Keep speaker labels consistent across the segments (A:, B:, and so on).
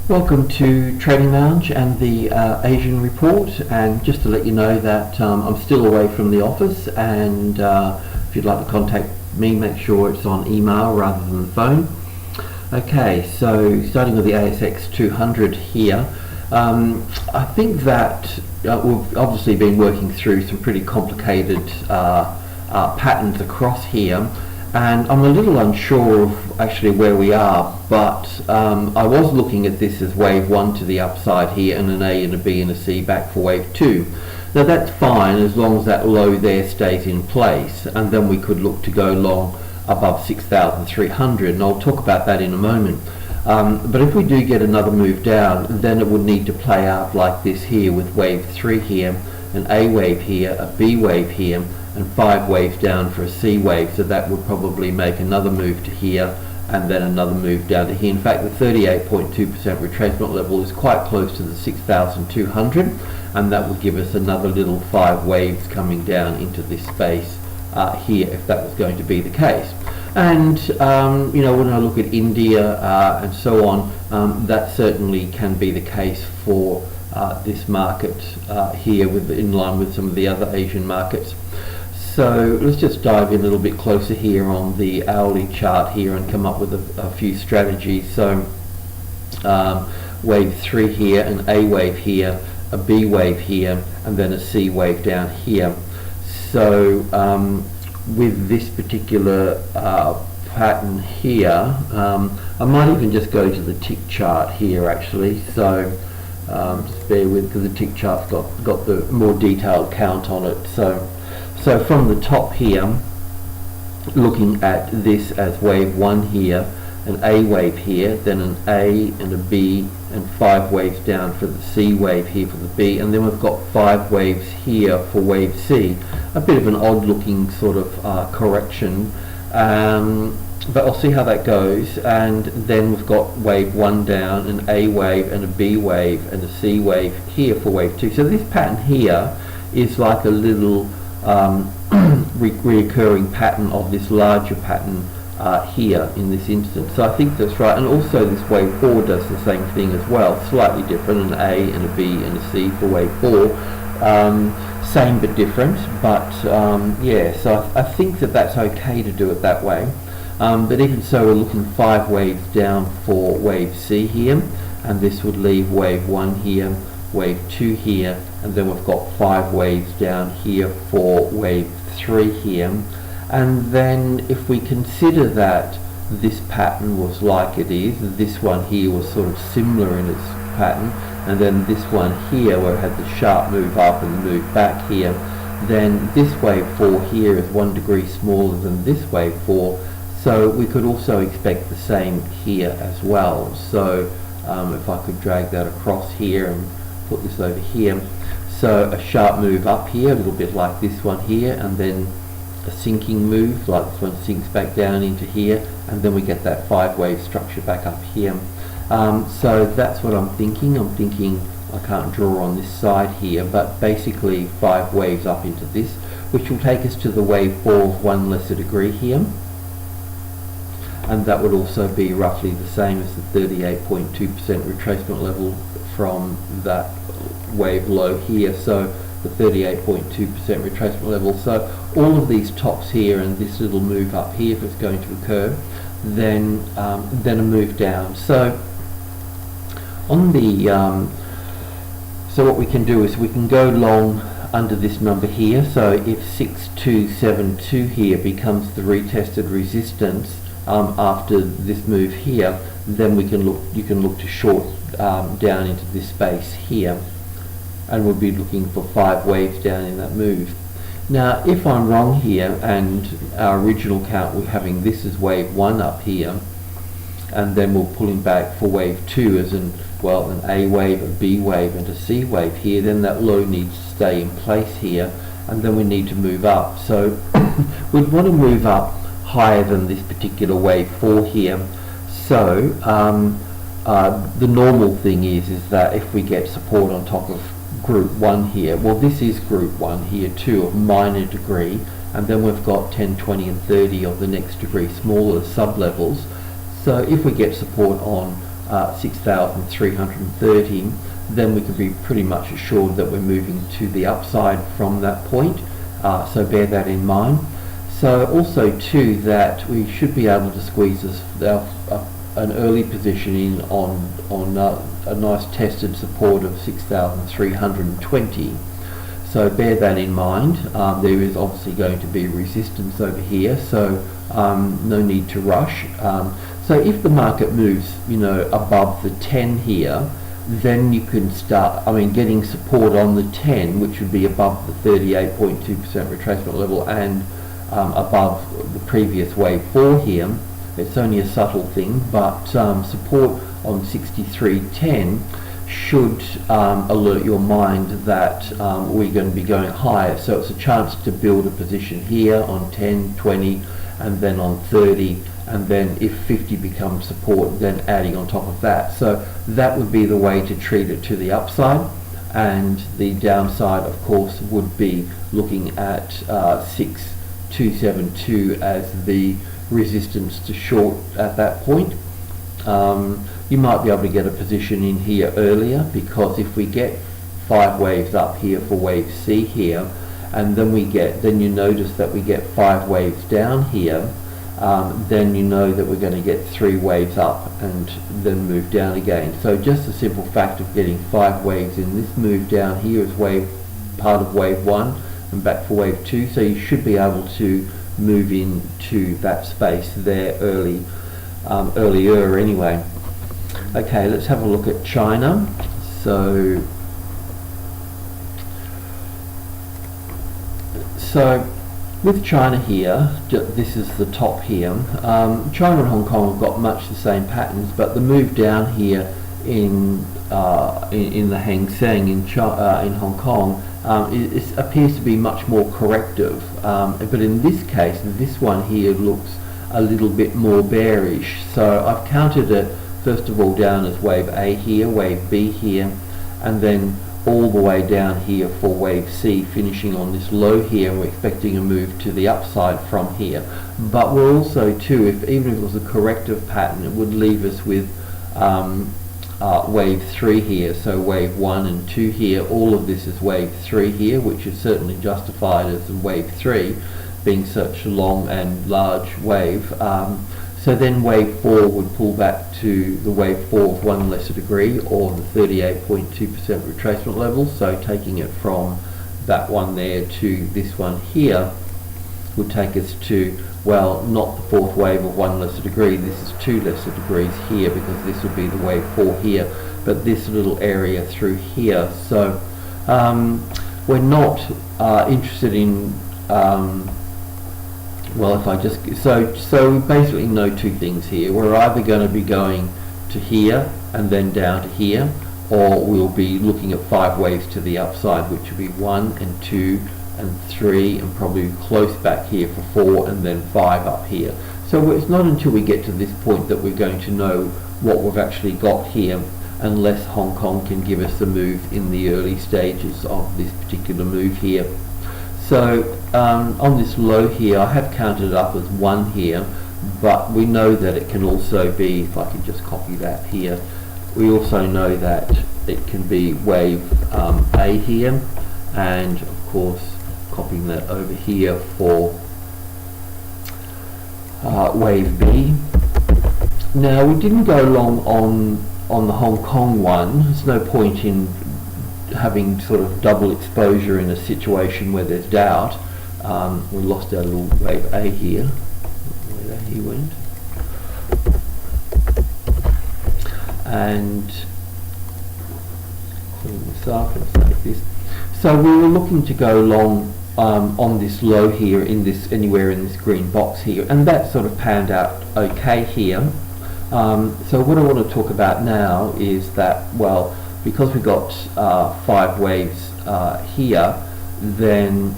A: Welcome to Trading Lounge and the Asian report, and just to let you know that I'm still away from the office, and if you'd like to contact me, make sure it's on email rather than the phone. Okay, so starting with the ASX 200 here, I think that we've obviously been working through some pretty complicated patterns across here, and I'm a little unsure of actually where we are, but I was looking at this as wave 1 to the upside here, and an A and a B and a C back for wave 2. Now that's fine as long as that low there stays in place, and then we could look to go long above 6,300, and I'll talk about that in a moment. But if we do get another move down, then it would need to play out like this here, with wave 3 here, an A wave here, a B wave here, and 5 waves down for a C wave. So that would probably make another move to here and then another move down to here. In fact, the 38.2% retracement level is quite close to the 6,200, and that would give us another little 5 waves coming down into this space here, if that was going to be the case. And you know, when I look at India and so on, that certainly can be the case for this market here, in line with some of the other Asian markets. So let's just dive in a little bit closer here on the hourly chart here and come up with a few strategies. So wave 3 here, an A wave here, a B wave here, and then a C wave down here. So with this particular pattern here, I might even just go to the tick chart here actually. So just bear with, because the tick chart's got the more detailed count on it. So from the top here, looking at this as wave 1 here, an A wave here, then an A and a B, and 5 waves down for the C wave here for the B, and then we've got 5 waves here for wave C. A bit of an odd looking sort of correction, but I'll see how that goes. And then we've got wave 1 down, an A wave and a B wave and a C wave here for wave 2. So this pattern here is like a little reoccurring pattern of this larger pattern here in this instance. So I think that's right. And also this wave 4 does the same thing as well, slightly different, an A and a B and a C for wave 4. Same but different, but yeah, so I think that that's okay to do it that way. But even so, we're looking 5 waves down for wave C here, and this would leave wave 1 here, wave 2 here, and then we've got 5 waves down here for wave 3 here. And then if we consider that this pattern was like it is, this one here was sort of similar in its pattern, and then this one here where it had the sharp move up and the move back here, then this wave 4 here is 1 degree smaller than this wave 4, so we could also expect the same here as well. So if I could drag that across here and put this over here, so a sharp move up here, a little bit like this one here, and then a sinking move like this one sinks back down into here, and then we get that 5 wave structure back up here. So that's what I'm thinking. I can't draw on this side here, but basically 5 waves up into this, which will take us to the wave 4 of 1 lesser degree here, and that would also be roughly the same as the 38.2% retracement level from that wave low here. So the 38.2% retracement level. So all of these tops here and this little move up here, if it's going to occur, then a move down. So on the so what we can do is we can go long under this number here. So if 6272 here becomes the retested resistance after this move here, then you can look to short down into this space here, and we'll be looking for 5 waves down in that move. Now if I'm wrong here, and our original count we're having this as wave 1 up here, and then we're pulling back for wave 2 as an A wave, a B wave and a C wave here, then that low needs to stay in place here, and then we need to move up. So we'd want to move up higher than this particular wave 4 here. So the normal thing is that if we get support on top of group 1 here, well this is group 1 here too, of minor degree, and then we've got 10, 20 and 30 of the next degree smaller sub-levels. So if we get support on 6,330, then we can be pretty much assured that we're moving to the upside from that point. So bear that in mind. So also too that we should be able to squeeze an early position in on a nice tested support of 6,320. So bear that in mind. There is obviously going to be resistance over here, so no need to rush. So if the market moves, above the 10 here, then you can start, getting support on the 10, which would be above the 38.2% retracement level and above the previous wave 4 here. It's only a subtle thing, but support on 63.10 should alert your mind that we're going to be going higher. So it's a chance to build a position here on 10, 20, and then on 30, and then if 50 becomes support, then adding on top of that. So that would be the way to treat it to the upside, and the downside of course would be looking at 6,272 as the resistance to short at that point. You might be able to get a position in here earlier, because if we get 5 waves up here for wave C here, and then you notice that we get 5 waves down here, then you know that we're going to get 3 waves up and then move down again. So just the simple fact of getting 5 waves in this move down here is part of wave 1 and back for wave 2, so you should be able to move into that space there earlier anyway. Okay, let's have a look at China. So with China here, this is the top here. China and Hong Kong have got much the same patterns, but the move down here in the Hang Seng in Hong Kong appears to be much more corrective. But in this case, this one here looks a little bit more bearish. So I've counted it first of all down as wave A here, wave B here, and then all the way down here for wave C, finishing on this low here, and we're expecting a move to the upside from here. But we're also too, even if it was a corrective pattern, it would leave us with wave 3 here, so wave 1 and 2 here. All of this is wave 3 here, which is certainly justified as wave 3 being such a long and large wave. So then wave 4 would pull back to the wave 4 of 1 lesser degree, or the 38.2% retracement level. So taking it from that one there to this one here would take us to, well, not the 4th wave of 1 lesser degree, this is 2 lesser degrees here, because this would be the wave 4 here, but this little area through here. So we're not interested in well, if I just so basically know 2 things here. We're either going to be going to here and then down to here, or we'll be looking at 5 waves to the upside, which will be 1 and 2 and 3, and probably close back here for 4, and then 5 up here. So it's not until we get to this point that we're going to know what we've actually got here, unless Hong Kong can give us a move in the early stages of this particular move here. So on this low here, I have counted it up as 1 here, but we know that it can also be, if I can just copy that here, we also know that it can be wave A here, and of course copying that over here for wave B. Now, we didn't go long on the Hong Kong one. There's no point in having sort of double exposure in a situation where there's doubt. We lost our little wave A here, where he went, and clean this up and save this. So we were looking to go long on this low here, anywhere in this green box here, and that sort of panned out okay here. So what I want to talk about now is that, well, because we got 5 waves here, then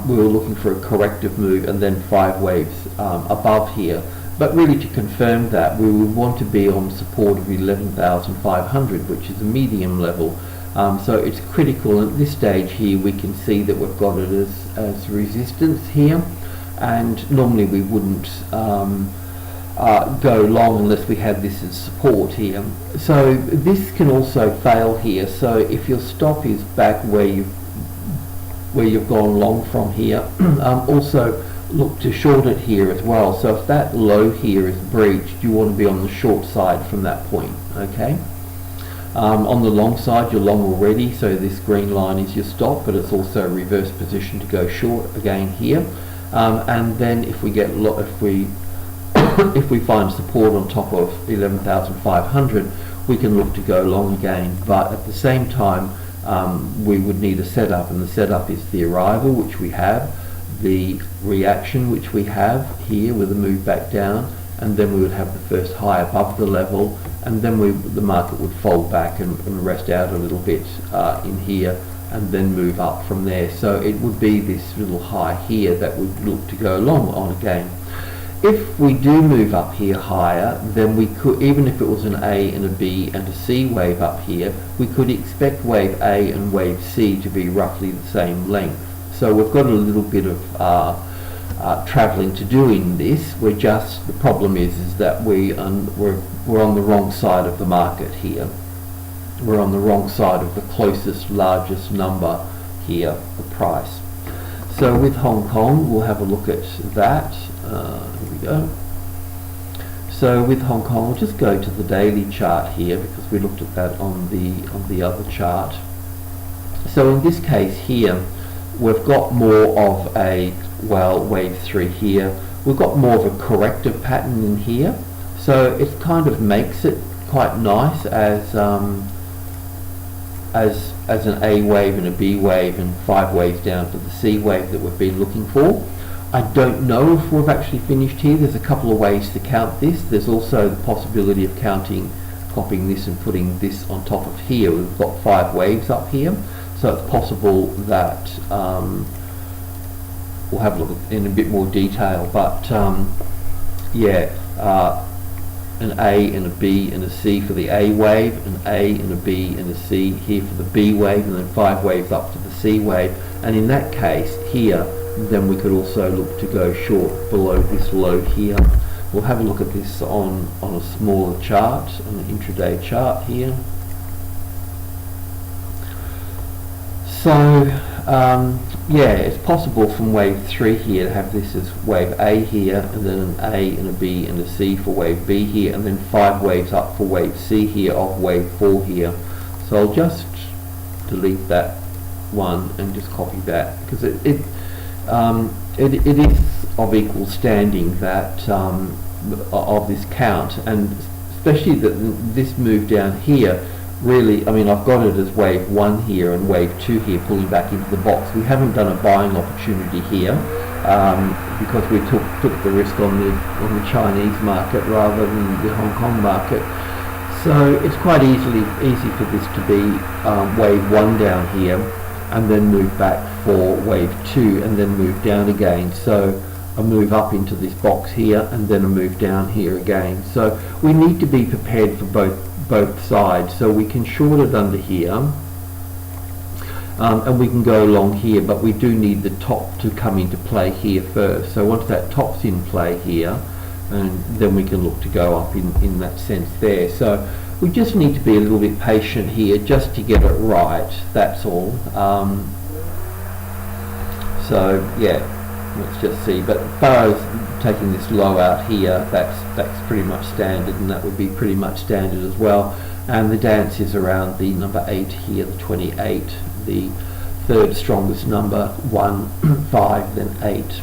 A: we were looking for a corrective move, and then 5 waves above here. But really, to confirm that, we would want to be on support of 11,500, which is a medium level. So it's critical. At this stage here, we can see that we've got it as resistance here, and normally we wouldn't go long unless we have this as support here. So this can also fail here. So if your stop is back where you've gone long from here, also look to short it here as well. So if that low here is breached, you want to be on the short side from that point. Okay. On the long side, you're long already, so this green line is your stop, but it's also a reverse position to go short again here. And then if we get if we find support on top of 11,500, we can look to go long again. But at the same time, we would need a setup, and the setup is the arrival, which we have, the reaction, which we have here with a move back down, and then we would have the first high above the level, and then the market would fold back and rest out a little bit in here, and then move up from there. So it would be this little high here that would look to go long on again. If we do move up here higher, then we could, even if it was an A and a B and a C wave up here, we could expect wave A and wave C to be roughly the same length. So we've got a little bit of travelling to do in this. The problem is that we're on the wrong side of the market here. We're on the wrong side of the closest, largest number here, the price. So with Hong Kong, we'll have a look at that. Here we go. So with Hong Kong, we'll just go to the daily chart here because we looked at that on the other chart. So in this case here, we've got more of a, well, wave 3 here. We've got more of a corrective pattern in here. So it kind of makes it quite nice as an A wave and a B wave and 5 waves down to the C wave that we've been looking for. I don't know if we've actually finished here. There's a couple of ways to count this. There's also the possibility of copying this and putting this on top of here. We've got 5 waves up here. So it's possible that we'll have a look in a bit more detail, but an A and a B and a C for the A wave, an A and a B and a C here for the B wave, and then 5 waves up to the C wave. And in that case here, then we could also look to go short below this low here. We'll have a look at this on a smaller chart, on an intraday chart here. So it's possible from wave 3 here to have this as wave A here, and then an A and a B and a C for wave B here, and then 5 waves up for wave C here of wave 4 here. So I'll just delete that one and just copy that, because it is of equal standing that of this count, and especially that this move down here. Really, I mean, I've got it as wave 1 here and wave 2 here pulling back into the box. We haven't done a buying opportunity here because we took the risk on the Chinese market rather than the Hong Kong market. So it's quite easy for this to be wave 1 down here and then move back for wave 2 and then move down again. So a move up into this box here and then a move down here again. So we need to be prepared for both sides. So we can short it under here and we can go along here, but we do need the top to come into play here first. So once that top's in play here, and then we can look to go up in that sense there. So we just need to be a little bit patient here just to get it right, that's all. So yeah, let's just see. But as far as taking this low out here, that's pretty much standard, and that would be pretty much standard as well. And the dance is around the number 8 here, the 28, the third strongest number, 1, 5, then 8.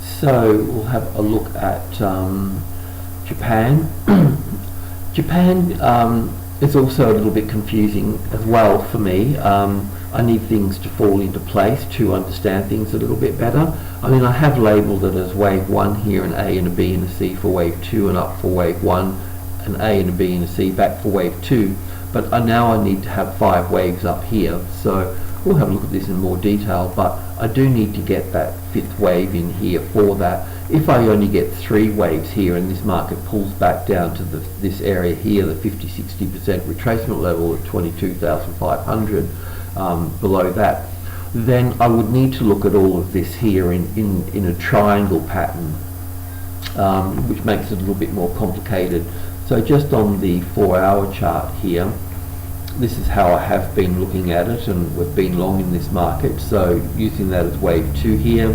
A: So we'll have a look at Japan. Japan is also a little bit confusing as well for me. I need things to fall into place to understand things a little bit better. I mean, I have labelled it as wave 1 here, an A and a B and a C for wave 2, and up for wave 1, an A and a B and a C back for wave 2. But now I need to have 5 waves up here. So we'll have a look at this in more detail, but I do need to get that 5th wave in here for that. If I only get 3 waves here and this market pulls back down to this area here, the 50-60% retracement level at 22,500, below that, then I would need to look at all of this here in a triangle pattern. which makes it a little bit more complicated. So just on the 4-hour chart here, this is how I have been looking at it, and we've been long in this market. So using that as wave 2 here,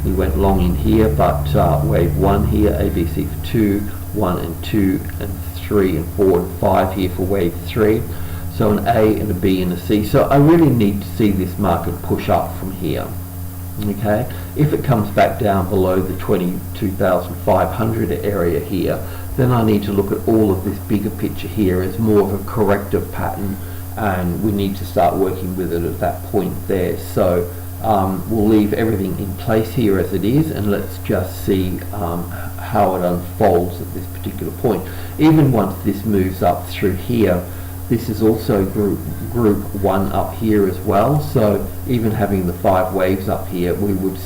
A: we went long in here, but wave 1 here, ABC for 2, 1 and 2 and 3 and 4 and 5 here for wave 3. So an A and a B and a C. So I really need to see this market push up from here. Okay, if it comes back down below the 22,500 area here, then I need to look at all of this bigger picture here as more of a corrective pattern, and we need to start working with it at that point there. So we'll leave everything in place here as it is, and let's just see how it unfolds at this particular point. Even once this moves up through here, this is also group 1 up here as well. So even having the 5 waves up here, we would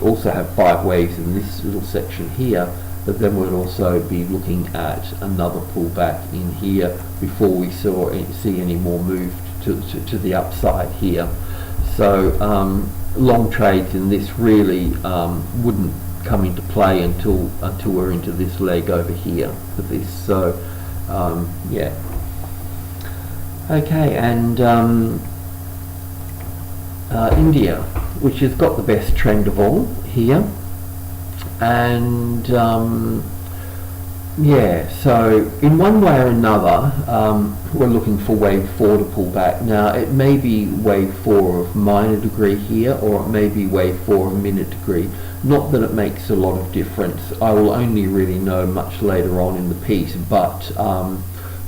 A: also have 5 waves in this little section here, but then we'd also be looking at another pullback in here before we see any more move to the upside here. So long trades in this really wouldn't come into play until we're into this leg over here for this. So yeah. Okay, and India, which has got the best trend of all here, and yeah, so in one way or another, we're looking for wave 4 to pull back. Now it may be wave 4 of minor degree here, or it may be wave 4 of minute degree. Not that it makes a lot of difference. I will only really know much later on in the piece, but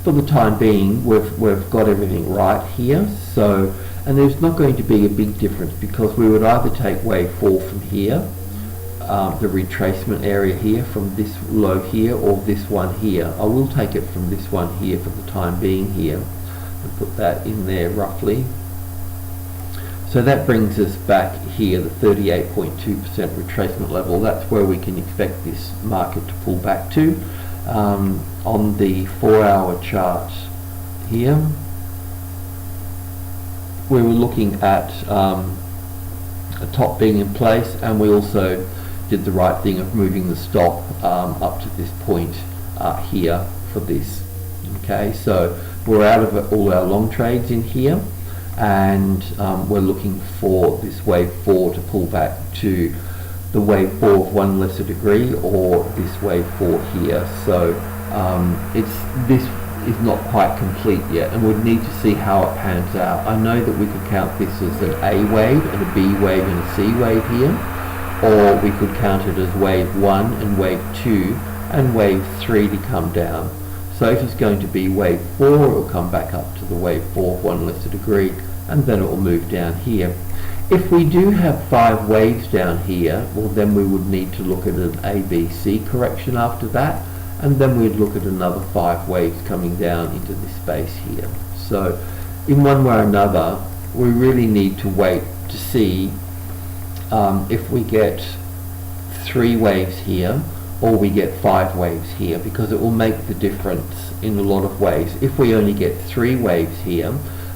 A: for the time being, we've got everything right here. So, and there's not going to be a big difference, because we would either take wave 4 from here, the retracement area here from this low here, or this one here. I will take it from this one here for the time being here, and put that in there roughly. So that brings us back here, the 38.2% retracement level. That's where we can expect this market to pull back to. On the 4-hour chart here, we were looking at a top being in place, and we also did the right thing of moving the stop up to this point here for this. Okay, so we're out of all our long trades in here, and we're looking for this wave 4 to pull back to the wave 4 of 1 lesser degree, or this wave 4 here. So this is not quite complete yet, and we'd need to see how it pans out. I know that we could count this as an A wave and a B wave and a C wave here, or we could count it as wave 1 and wave 2 and wave 3 to come down. So if it's going to be wave 4, it will come back up to the wave 4 of 1 lesser degree, and then it will move down here. If we do have 5 waves down here, well, then we would need to look at an ABC correction after that, and then we'd look at another 5 waves coming down into this space here. So in one way or another, we really need to wait to see if we get 3 waves here, or we get 5 waves here, because it will make the difference in a lot of ways. If we only get 3 waves here,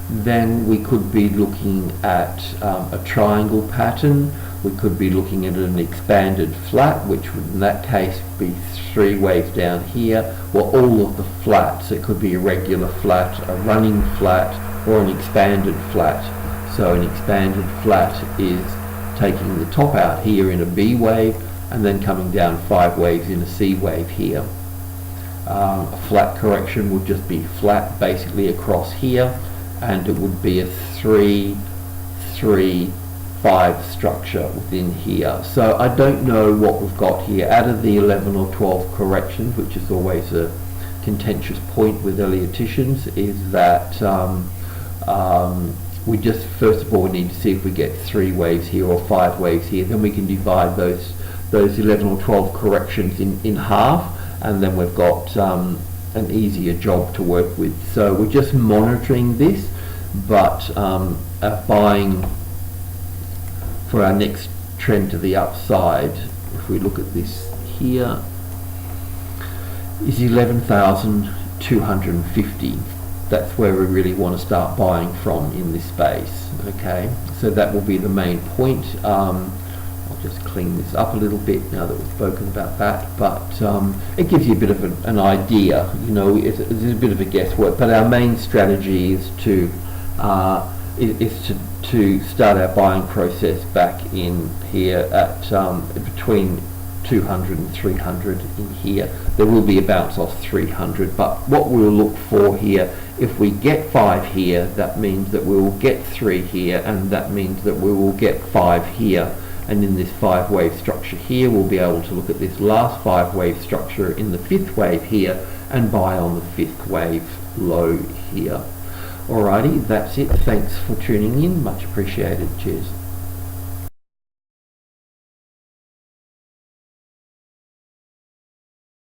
A: then we could be looking at a triangle pattern. We could be looking at an expanded flat, which would in that case be 3 waves down here, or all of the flats. It could be a regular flat, a running flat, or an expanded flat. So an expanded flat is taking the top out here in a B wave, and then coming down 5 waves in a C wave here. A flat correction would just be flat basically across here, and it would be a 3-3-5 structure within here. So I don't know what we've got here. Out of the 11 or 12 corrections, which is always a contentious point with Elliottians, is that we just, first of all, we need to see if we get 3 waves here or 5 waves here. Then we can divide those 11 or 12 corrections in half, and then we've got an easier job to work with. So we're just monitoring this, but buying for our next trend to the upside, if we look at this here, is 11,250. That's where we really want to start buying from in this space. Okay, so that will be the main point. I'll just clean this up a little bit now that we've spoken about that, but it gives you a bit of an idea. It's a bit of a guesswork, but our main strategy is to start our buying process back in here at between 200 and 300 in here. There will be a bounce off 300, but what we'll look for here, if we get 5 here, that means that we will get 3 here, and that means that we will get 5 here. And in this 5 wave structure here, we'll be able to look at this last 5 wave structure in the 5th wave here and buy on the 5th wave low here. Alrighty, that's it. Thanks for tuning in. Much appreciated. Cheers.